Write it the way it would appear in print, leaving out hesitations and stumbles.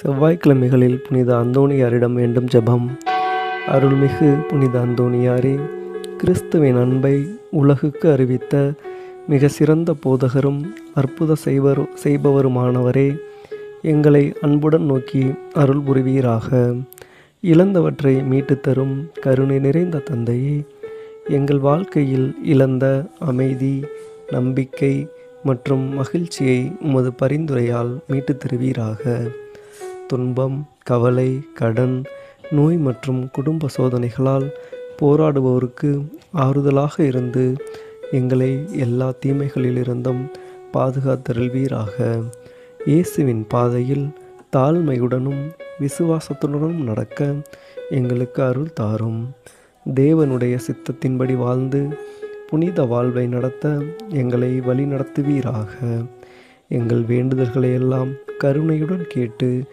செவ்வாய்க்கிழமைகளில் புனித அந்தோணியாரிடம் வேண்டும் ஜெபம். அருள்மிகு புனித அந்தோணியாரே, கிறிஸ்துவின் அன்பை உலகுக்கு அறிவித்த மிக சிறந்த போதகரும் அற்புத செய்பவருமானவரே, எங்களை அன்புடன் நோக்கி அருள் புரிவீராக. இழந்தவற்றை மீட்டுத் தரும் கருணை நிறைந்த தந்தையே, எங்கள் வாழ்க்கையில் இழந்த அமைதி, நம்பிக்கை மற்றும் மகிழ்ச்சியை உமது பரிந்துரையால் மீட்டுத் தருவீராக. துன்பம், கவலை, கடன், நோய் மற்றும் குடும்ப சோதனைகளால் போராடுபவருக்கு ஆறுதலாக இருந்து எங்களை எல்லா தீமைகளிலிருந்தும் பாதுகாத்தருள்வீராக. இயேசுவின் பாதையில் தாழ்மையுடனும் விசுவாசத்துடனும் நடக்க எங்களுக்கு அருள் தாரும். தேவனுடைய சித்தத்தின்படி வாழ்ந்து புனித வாழ்வை நடத்த எங்களை வழி நடத்துவீராக. எங்கள் வேண்டுதல்களை எல்லாம் கருணையுடன் கேட்டு